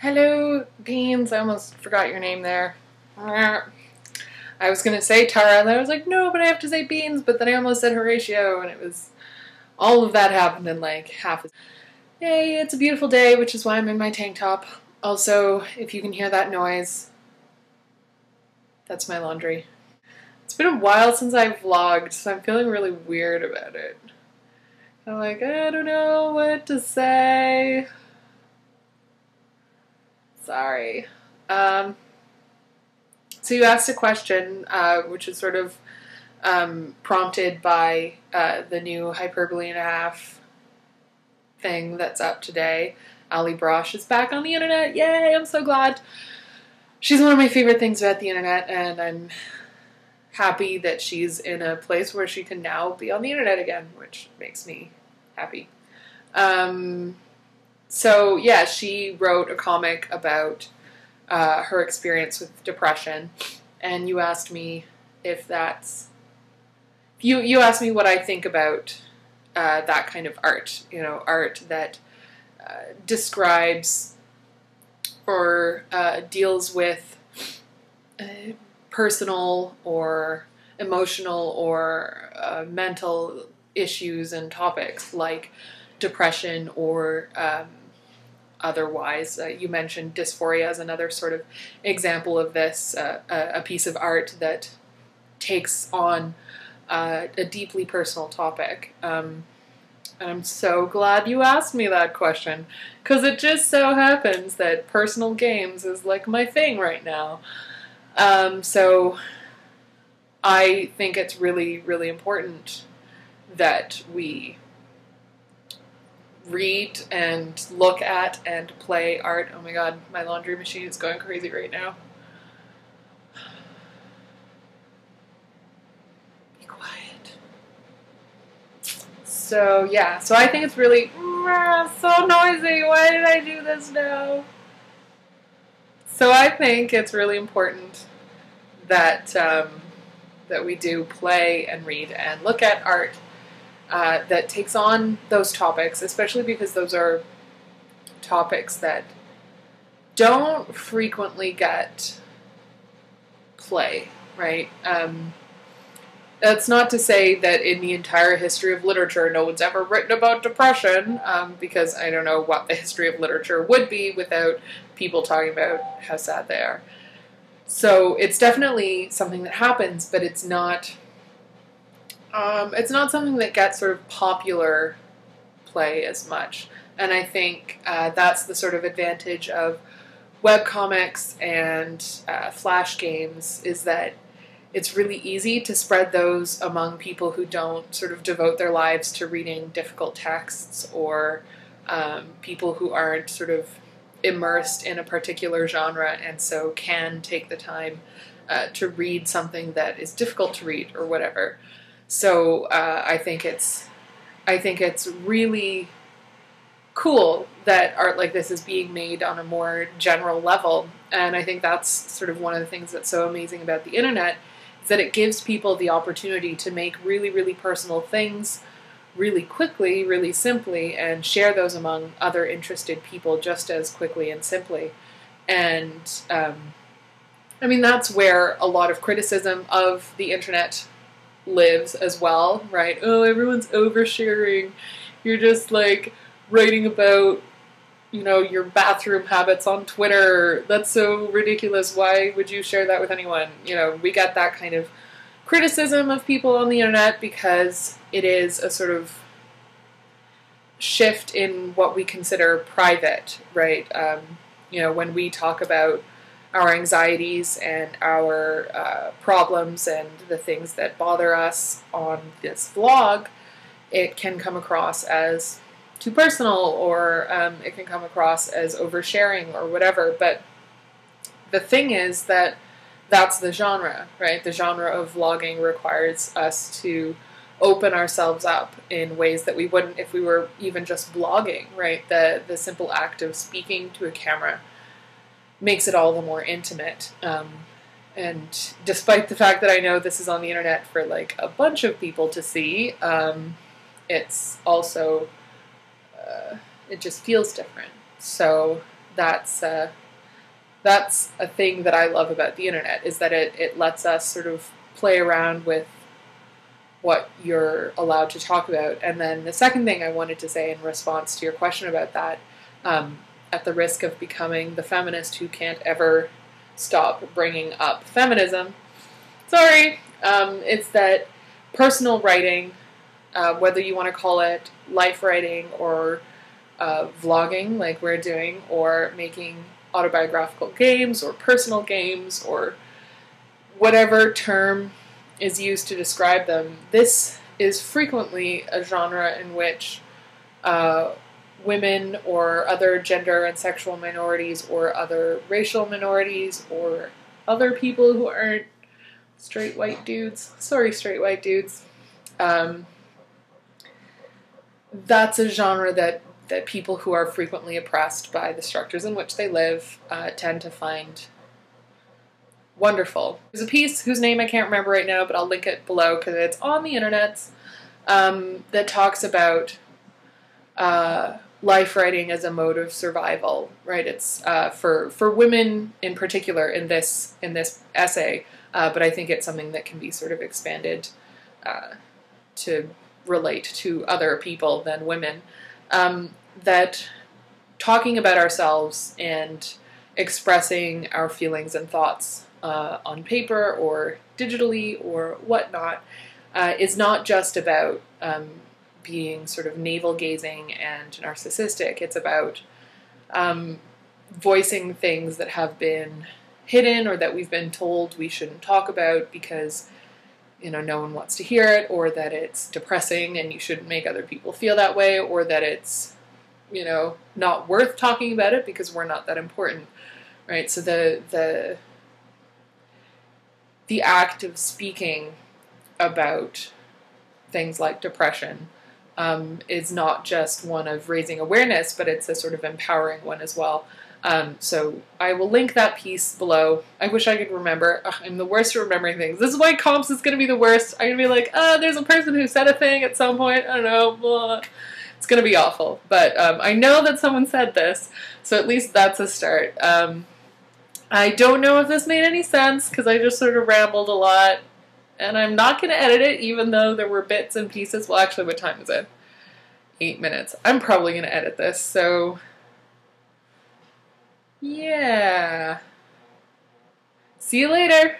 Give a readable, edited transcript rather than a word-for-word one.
Hello, Beans. I almost forgot your name there. I was going to say Tara, and I was like, no, but I have to say Beans, but then I almost said Horatio, and it was... all of that happened in like half a... Yay, it's a beautiful day, which is why I'm in my tank top. Also, if you can hear that noise, that's my laundry. It's been a while since I vlogged, so I'm feeling really weird about it. I'm like, I don't know what to say. Sorry. So you asked a question, which is sort of prompted by the new hyperbole and a half thing that's up today. Ali Brosh is back on the internet. Yay, I'm so glad. She's one of my favorite things about the internet, and I'm happy that she's in a place where she can now be on the internet again, which makes me happy. So yeah, she wrote a comic about her experience with depression, and you asked me if that's... You asked me what I think about that kind of art, art that describes or deals with personal or emotional or mental issues and topics like depression or otherwise. You mentioned dysphoria as another sort of example of this, a piece of art that takes on a deeply personal topic. And I'm so glad you asked me that question, because it just so happens that personal games is like my thing right now. So I think it's really, really important that we read and look at and play art. Oh my god, my laundry machine is going crazy right now. Be quiet. So yeah, so I think it's really so noisy. Why did I do this now? So I think it's really important that that we do play and read and look at art that takes on those topics, especially because those are topics that don't frequently get play, right? That's not to say that in the entire history of literature no one's ever written about depression, because I don't know what the history of literature would be without people talking about how sad they are. So it's definitely something that happens, but it's not something that gets sort of popular play as much. And I think that's the sort of advantage of webcomics and flash games, is that it's really easy to spread those among people who don't sort of devote their lives to reading difficult texts, or people who aren't sort of immersed in a particular genre and so can take the time to read something that is difficult to read or whatever. So I think it's really cool that art like this is being made on a more general level, and I think that's sort of one of the things that's so amazing about the internet, is that it gives people the opportunity to make really, really personal things really quickly, really simply, and share those among other interested people just as quickly and simply. And I mean, that's where a lot of criticism of the internet lives as well, right? Oh, everyone's oversharing. You're just like writing about, your bathroom habits on Twitter. That's so ridiculous. Why would you share that with anyone? We get that kind of criticism of people on the internet because it is a sort of shift in what we consider private, right? When we talk about our anxieties and our problems and the things that bother us on this vlog, it can come across as too personal, or it can come across as oversharing or whatever. But the thing is that that's the genre, right? The genre of vlogging requires us to open ourselves up in ways that we wouldn't if we were even just blogging, right? The simple act of speaking to a camera makes it all the more intimate. And despite the fact that I know this is on the internet for like a bunch of people to see, it's also, it just feels different. So that's a thing that I love about the internet, is that it lets us sort of play around with what you're allowed to talk about. And then the second thing I wanted to say in response to your question about that, at the risk of becoming the feminist who can't ever stop bringing up feminism, sorry, it's that personal writing, whether you want to call it life writing or vlogging like we're doing, or making autobiographical games or personal games or whatever term is used to describe them, this is frequently a genre in which women or other gender and sexual minorities or other racial minorities or other people who aren't straight white dudes, sorry straight white dudes, that's a genre that people who are frequently oppressed by the structures in which they live tend to find wonderful. There's a piece whose name I can't remember right now, but I'll link it below because it's on the internet, that talks about life writing as a mode of survival. Right? It's for women in particular in this essay, but I think it's something that can be sort of expanded to relate to other people than women. That talking about ourselves and expressing our feelings and thoughts on paper or digitally or whatnot is not just about being sort of navel-gazing and narcissistic. It's about voicing things that have been hidden or that we've been told we shouldn't talk about because no one wants to hear it, or that it's depressing and you shouldn't make other people feel that way, or that it's not worth talking about it because we're not that important, right? So the act of speaking about things like depression is not just one of raising awareness, but it's a sort of empowering one as well. So I will link that piece below. I wish I could remember. Ugh, I'm the worst at remembering things. This is why comps is going to be the worst. I'm going to be like, there's a person who said a thing at some point. I don't know. Blah. It's going to be awful. But I know that someone said this, so at least that's a start. I don't know if this made any sense, because I just sort of rambled a lot. And I'm not going to edit it, even though there were bits and pieces. Well, actually, what time is it? 8 minutes. I'm probably going to edit this, so yeah. See you later.